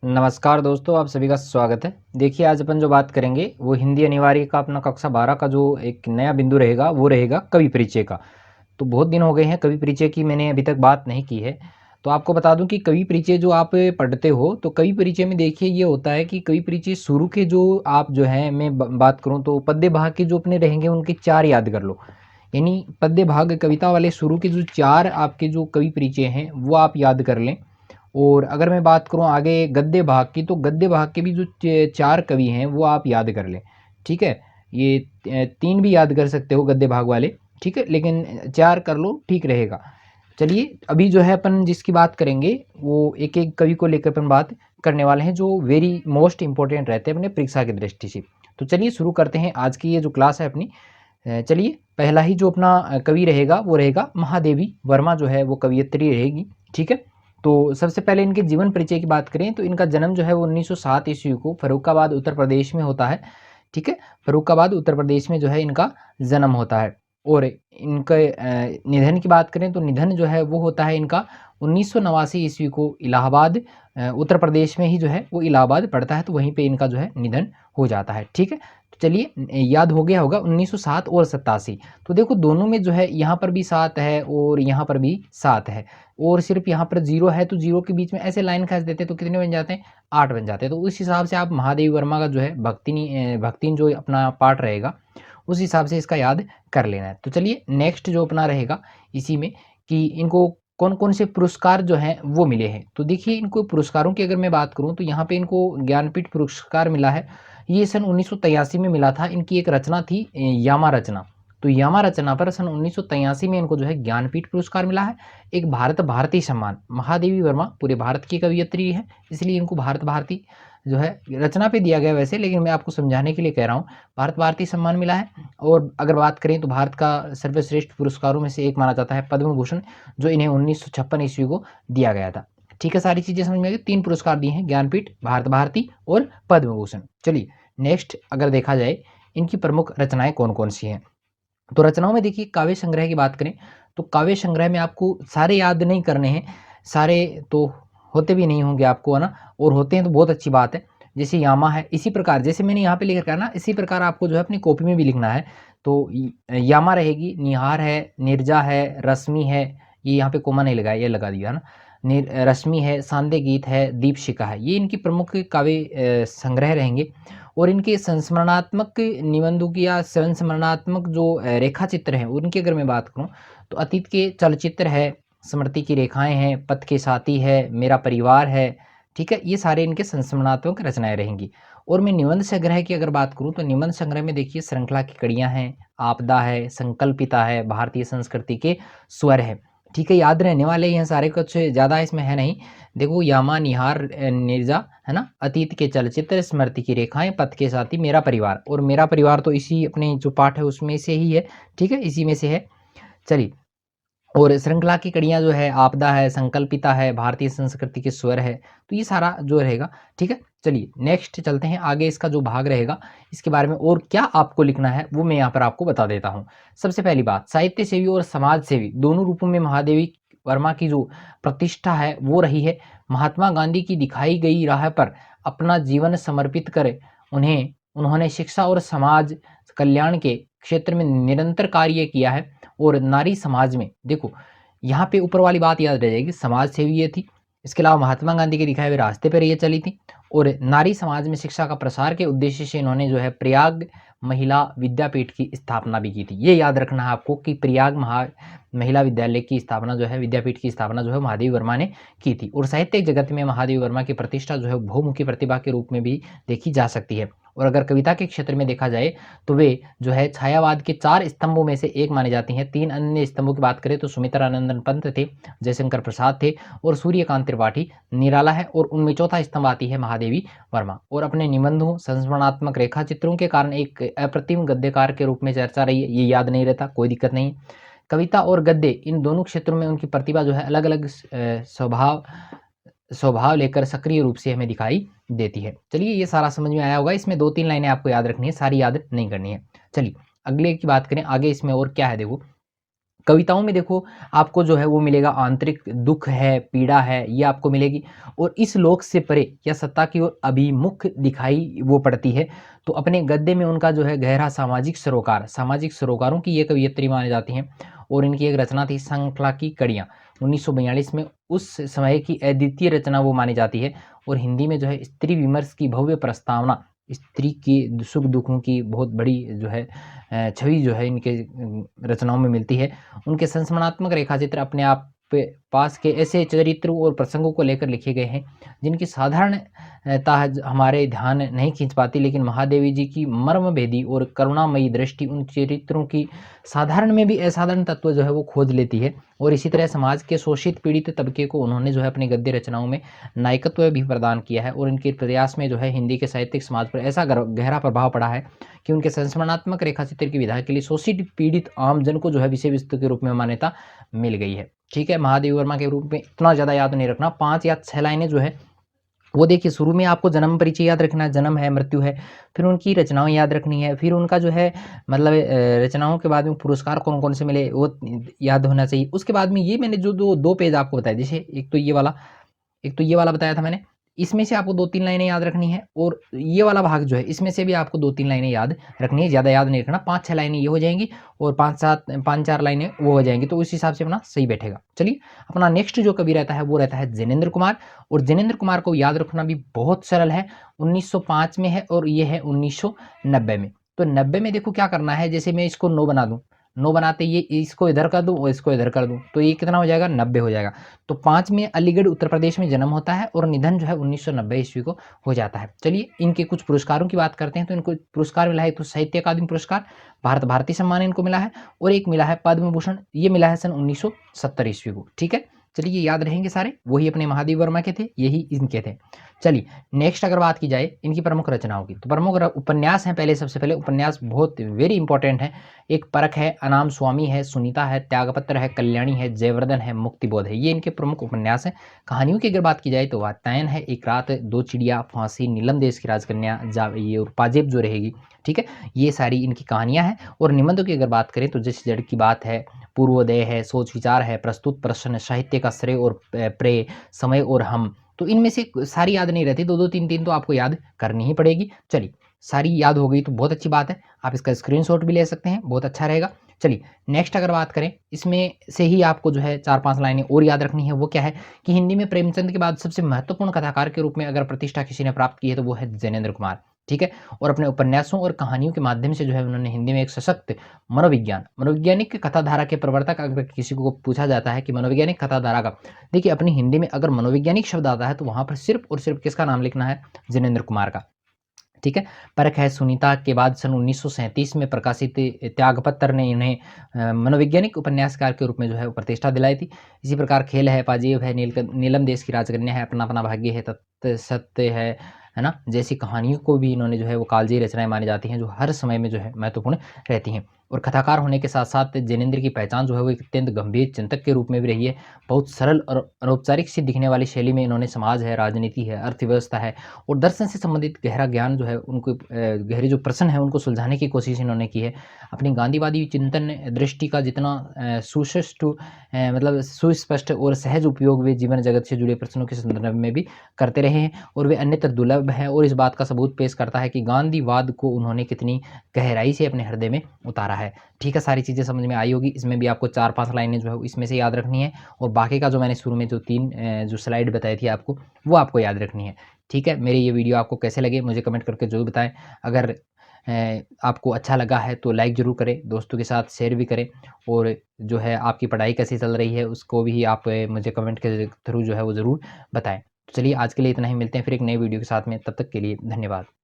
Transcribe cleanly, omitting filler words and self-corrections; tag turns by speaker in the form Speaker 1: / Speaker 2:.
Speaker 1: नमस्कार दोस्तों, आप सभी का स्वागत है। देखिए, आज अपन जो बात करेंगे वो हिंदी अनिवार्य का अपना कक्षा 12 का जो एक नया बिंदु रहेगा वो रहेगा कवि परिचय का। तो बहुत दिन हो गए हैं कवि परिचय की मैंने अभी तक बात नहीं की है। तो आपको बता दूं कि कवि परिचय जो आप पढ़ते हो तो कवि परिचय में देखिए ये होता है कि कवि परिचय शुरू के जो आप जो है मैं बात करूँ तो पद्य भाग के जो अपने रहेंगे उनके 4 याद कर लो। यानी पद्य भाग कविता वाले शुरू के जो 4 आपके जो कवि परिचय हैं वो आप याद कर लें। और अगर मैं बात करूँ आगे गद्य भाग की तो गद्य भाग के भी जो 4 कवि हैं वो आप याद कर लें। ठीक है, ये 3 भी याद कर सकते हो गद्य भाग वाले। ठीक है, लेकिन 4 कर लो ठीक रहेगा। चलिए, अभी जो है अपन जिसकी बात करेंगे वो एक एक कवि को लेकर अपन बात करने वाले हैं जो वेरी मोस्ट इंपॉर्टेंट रहते हैं अपने परीक्षा की दृष्टि से। तो चलिए शुरू करते हैं आज की ये जो क्लास है अपनी। चलिए, पहला ही जो अपना कवि रहेगा वो रहेगा महादेवी वर्मा, जो है वो कवयित्री रहेगी। ठीक है, तो सबसे पहले इनके जीवन परिचय की बात करें तो इनका जन्म जो है वो 1907 ईस्वी को फर्रुखाबाद उत्तर प्रदेश में होता है। ठीक है, फर्रुखाबाद उत्तर प्रदेश में जो है इनका जन्म होता है। और इनके निधन की बात करें तो निधन जो है वो होता है इनका 1989 ईस्वी को इलाहाबाद, उत्तर प्रदेश में ही जो है वो इलाहाबाद पड़ता है, तो वहीं पे इनका जो है निधन हो जाता है। ठीक है, तो चलिए याद हो गया होगा 1907 और 87। तो देखो दोनों में जो है यहाँ पर भी 7 है और यहाँ पर भी 7 है, और सिर्फ यहाँ पर 0 है तो 0 के बीच में ऐसे लाइन खींच देते तो कितने बन जाते हैं, 8 बन जाते हैं। तो उस हिसाब से आप महादेवी वर्मा का जो है भक्तिन जो अपना पार्ट रहेगा उस हिसाब से इसका याद कर लेना है। तो चलिए नेक्स्ट जो अपना रहेगा इसी में कि इनको कौन कौन से पुरस्कार जो हैं वो मिले हैं। तो देखिए, इनको पुरस्कारों की अगर मैं बात करूँ तो यहाँ पे इनको ज्ञानपीठ पुरस्कार मिला है। ये सन 1983 में मिला था। इनकी एक रचना थी यामा रचना। तो यामा रचना पर सन 1983 में इनको जो है ज्ञानपीठ पुरस्कार मिला है। एक भारत भारती सम्मान, महादेवी वर्मा पूरे भारत की कवयित्री है इसलिए इनको भारत भारती जो है रचना पे दिया गया वैसे, लेकिन मैं आपको समझाने के लिए कह रहा हूँ, भारत भारती सम्मान मिला है। और अगर बात करें तो भारत का सर्वश्रेष्ठ पुरस्कारों में से एक माना जाता है पद्म भूषण, जो इन्हें 1956 ईस्वी को दिया गया था। ठीक है, सारी चीजें समझ में आ गई। 3 पुरस्कार दिए हैं, ज्ञानपीठ, भारत भारती और पद्म भूषण। चलिए नेक्स्ट अगर देखा जाए इनकी प्रमुख रचनाएं कौन कौन सी हैं, तो रचनाओं में देखिए काव्य संग्रह की बात करें तो काव्य संग्रह में आपको सारे याद नहीं करने हैं, सारे तो होते भी नहीं होंगे आपको, है ना, और होते हैं तो बहुत अच्छी बात है। जैसे यामा है, इसी प्रकार जैसे मैंने यहाँ पे लिख रखा है ना, इसी प्रकार आपको जो है अपनी कॉपी में भी लिखना है। तो यामा रहेगी, निहार है, निर्जा है, रश्मि है, ये यहाँ पे कोमा नहीं लगाया, ये लगा दिया है ना, रश्मि है, सांदे गीत है, दीपशिखा है, ये इनकी प्रमुख काव्य संग्रह रहेंगे। और इनके संस्मरणात्मक निबंधों की या संस्मरणात्मक जो रेखा चित्र हैं उनकी अगर मैं बात करूं तो अतीत के चलचित्र है, स्मृति की रेखाएं हैं, पथ के साथी है, मेरा परिवार है। ठीक है, ये सारे इनके संस्मरणात्मक रचनाएं रहेंगी। और मैं निबंध संग्रह की अगर बात करूं तो निबंध संग्रह में देखिए श्रृंखला की कड़ियां हैं, आपदा है, संकल्पिता है, भारतीय संस्कृति के स्वर है। ठीक है, याद रहने वाले हैं सारे, कुछ ज़्यादा इसमें है नहीं। देखो यामा, निहार, निर्जा, है ना, अतीत के चलचित्र, स्मृति की रेखाएं, पथ के साथी, मेरा परिवार। और मेरा परिवार तो इसी अपने जो पाठ है उसमें से ही है। ठीक है, इसी में से है। चलिए, और श्रृंखला की कड़ियाँ जो है आपदा है, संकल्पिता है, भारतीय संस्कृति के स्वर है, तो ये सारा जो रहेगा। ठीक है, चलिए नेक्स्ट चलते हैं आगे। इसका जो भाग रहेगा इसके बारे में और क्या आपको लिखना है वो मैं यहाँ पर आपको बता देता हूँ। सबसे पहली बात, साहित्य सेवी और समाज सेवी दोनों रूपों में महादेवी वर्मा की जो प्रतिष्ठा है वो रही है। महात्मा गांधी की दिखाई गई राह पर अपना जीवन समर्पित कर उन्होंने शिक्षा और समाज कल्याण के क्षेत्र में निरंतर कार्य किया है। और नारी समाज में देखो, यहाँ पे ऊपर वाली बात याद रह जाएगी, समाज सेवी ये थी, इसके अलावा महात्मा गांधी के दिखाए हुए रास्ते पर ये चली थी। और नारी समाज में शिक्षा का प्रसार के उद्देश्य से इन्होंने जो है प्रयाग महिला विद्यापीठ की स्थापना भी की थी। ये याद रखना है आपको कि प्रयाग महिला विद्यालय की स्थापना जो है, विद्यापीठ की स्थापना जो है महादेवी वर्मा ने की थी। और साहित्य जगत में महादेवी वर्मा की प्रतिष्ठा जो है बहुमुखी प्रतिभा के रूप में भी देखी जा सकती है। और अगर कविता के क्षेत्र में देखा जाए तो वे जो है छायावाद के 4 स्तंभों में से एक मानी जाती हैं। 3 अन्य स्तंभों की बात करें तो सुमित्रानंदन पंत थे, जयशंकर प्रसाद थे और सूर्यकांत त्रिपाठी निराला है। और उनमें चौथा स्तंभ आती है महादेवी वर्मा। और अपने निबंधों, संस्मरणात्मक रेखा चित्रों के कारण एक अप्रतिम गद्यकार के रूप में चर्चा रही है। ये याद नहीं रहता, कोई दिक्कत नहीं। कविता और गद्य इन दोनों क्षेत्रों में उनकी प्रतिभा जो है अलग अलग स्वभाव लेकर सक्रिय रूप से हमें दिखाई देती है। चलिए, ये सारा समझ में आया होगा। इसमें 2-3 लाइनें आपको याद रखनी है, सारी याद नहीं करनी है। चलिए अगले की बात करें आगे, इसमें और क्या है देखो कविताओं में देखो आपको जो है वो मिलेगा आंतरिक दुख है, पीड़ा है, ये आपको मिलेगी और इस लोक से परे या सत्ता की ओर अभिमुख दिखाई वो पड़ती है। तो अपने गद्य में उनका जो है गहरा सामाजिक सरोकारों की ये कवयित्री मानी जाती हैं और इनकी एक रचना थी श्रृंखला की कड़ियाँ 1942 में, उस समय की अद्वितीय रचना वो मानी जाती है। और हिंदी में जो है स्त्री विमर्श की भव्य प्रस्तावना, स्त्री की सुख दुखों की बहुत बड़ी जो है छवि जो है इनके रचनाओं में मिलती है। उनके संस्मरणात्मक रेखाचित्र अपने आप पास के ऐसे चरित्रों और प्रसंगों को लेकर लिखे गए हैं जिनकी साधारणता हमारे ध्यान नहीं खींच पाती, लेकिन महादेवी जी की मर्मभेदी और करुणामयी दृष्टि उन चरित्रों की साधारण में भी असाधारण तत्व जो है वो खोज लेती है। और इसी तरह समाज के शोषित पीड़ित तबके को उन्होंने जो है अपनी गद्य रचनाओं में नायकत्व भी प्रदान किया है और इनके प्रयास में जो है हिंदी के साहित्यिक समाज पर ऐसा गहरा प्रभाव पड़ा है कि उनके संस्मरणात्मक रेखाचित्र की विधा के लिए शोषित पीड़ित आमजन को जो है विषय वस्तु के रूप में मान्यता मिल गई है। ठीक है, महादेवी वर्मा के रूप में इतना ज़्यादा याद नहीं रखना, 5 या 6 लाइनें जो है वो देखिए शुरू में आपको जन्म परिचय याद रखना है, जन्म है, मृत्यु है, फिर उनकी रचनाएं याद रखनी है, फिर उनका जो है मतलब रचनाओं के बाद में पुरस्कार कौन-कौन से मिले वो याद होना चाहिए। उसके बाद में ये मैंने जो 2 पेज आपको बताए, जैसे एक तो ये वाला बताया था मैंने, इसमें से आपको 2-3 लाइनें याद रखनी है और ये वाला भाग जो है इसमें से भी आपको 2-3 लाइनें याद रखनी है, ज़्यादा याद नहीं रखना, 5-6 लाइनें ये हो जाएंगी और 5-4 लाइनें वो हो जाएंगी, तो उस हिसाब से अपना सही बैठेगा। चलिए अपना नेक्स्ट जो कवि रहता है वो रहता है जैनेंद्र कुमार, और जैनेंद्र कुमार को याद रखना भी बहुत सरल है, 1905 में है और ये है 1990 में। तो 90 में देखो क्या करना है, जैसे मैं इसको 9 बना दूं, 9 बनाते ये इसको इधर कर दूं और इसको इधर कर दूं, तो ये कितना हो जाएगा, 90 हो जाएगा। तो 5 में अलीगढ़ उत्तर प्रदेश में जन्म होता है और निधन जो है 1990 ईस्वी को हो जाता है। चलिए इनके कुछ पुरस्कारों की बात करते हैं। तो इनको पुरस्कार मिला है, एक तो साहित्य अकादमी पुरस्कार, भारत भारती सम्मान इनको मिला है और एक मिला है पद्म भूषण, ये मिला है सन 1970 ईस्वी को। ठीक है, चलिए याद रहेंगे सारे, वही अपने महादेवी वर्मा के थे, यही इनके थे। चलिए नेक्स्ट अगर बात की जाए इनकी प्रमुख रचनाओं की, तो प्रमुख उपन्यास हैं, पहले सबसे पहले उपन्यास बहुत वेरी इंपॉर्टेंट है। एक परख है, अनाम स्वामी है, सुनीता है, त्यागपत्र है, कल्याणी है, जयवर्धन है, मुक्तिबोध है, ये इनके प्रमुख उपन्यास हैं। कहानियों की अगर बात की जाए तो वातायन है, एक रात, दो चिड़िया, फांसी, नीलम देश की राजकन्या, ये और पाजेब जो रहेगी। ठीक है, ये सारी इनकी कहानियां हैं। और निबंधों की अगर बात करें तो जैसे जड़ की बात है, पूर्वोदय है, सोच विचार है, प्रस्तुत प्रश्न, साहित्य का श्रेय और प्रेय, समय और हम, तो इनमें से सारी याद नहीं रहती, 2-2 3-3 तो आपको याद करनी ही पड़ेगी। चलिए सारी याद हो गई तो बहुत अच्छी बात है, आप इसका स्क्रीनशॉट भी ले सकते हैं, बहुत अच्छा रहेगा। चलिए नेक्स्ट अगर बात करें, इसमें से ही आपको जो है 4-5 लाइनें और याद रखनी है। वो क्या है कि हिंदी में प्रेमचंद के बाद सबसे महत्वपूर्ण कथाकार के रूप में अगर प्रतिष्ठा किसी ने प्राप्त की है तो वो है जैनेंद्र कुमार। ठीक है, और अपने उपन्यासों और कहानियों के माध्यम से जो है उन्होंने हिंदी में एक सशक्त मनोवैज्ञानिक कथाधारा के प्रवर्तक, अगर किसी को पूछा जाता है कि मनोवैज्ञानिक कथाधारा का, देखिए अपनी हिंदी में अगर मनोवैज्ञानिक शब्द आता है तो वहां पर सिर्फ और सिर्फ किसका नाम लिखना है, जैनेंद्र कुमार का। ठीक है, परख है, सुनीता के बाद सन 1937 में प्रकाशित त्यागपत्र ने इन्हें मनोवैज्ञानिक उपन्यासकार के रूप में जो है प्रतिष्ठा दिलाई थी। इसी प्रकार खेल है, पाजेब है, नीलम देश की राजकन्या है, अपना अपना भाग्य है, तथ्य सत्य है ना, जैसी कहानियों को भी इन्होंने जो है वो कालजयी रचनाएं मानी जाती हैं जो हर समय में जो है महत्वपूर्ण रहती हैं। और कथाकार होने के साथ साथ जैनेंद्र की पहचान जो है वो एक अत्यंत गंभीर चिंतक के रूप में भी रही है। बहुत सरल और अनौपचारिक सी दिखने वाली शैली में इन्होंने समाज है, राजनीति है, अर्थव्यवस्था है और दर्शन से संबंधित गहरा ज्ञान जो है उनको गहरे जो प्रश्न है उनको सुलझाने की कोशिश इन्होंने की है। अपनी गांधीवादी चिंतन दृष्टि का जितना मतलब सुस्पष्ट और सहज उपयोग वे जीवन जगत से जुड़े प्रश्नों के संदर्भ में भी करते रहे हैं और वे अन्यत्र दुर्लभ है, और इस बात का सबूत पेश करता है कि गांधीवाद को उन्होंने कितनी गहराई से अपने हृदय में उतारा है। ठीक है, सारी चीज़ें समझ में आई होगी। इसमें भी आपको 4-5 लाइनें जो है इसमें से याद रखनी है और बाकी का जो मैंने शुरू में जो 3 जो स्लाइड बताई थी आपको, वो आपको याद रखनी है। ठीक है, मेरे ये वीडियो आपको कैसे लगे मुझे कमेंट करके ज़रूर बताएं। अगर आपको अच्छा लगा है तो लाइक ज़रूर करें, दोस्तों के साथ शेयर भी करें, और जो है आपकी पढ़ाई कैसी चल रही है उसको भी आप मुझे कमेंट के थ्रू जो है वो ज़रूर बताएं। तो चलिए आज के लिए इतना ही, मिलते हैं फिर एक नई वीडियो के साथ में, तब तक के लिए धन्यवाद।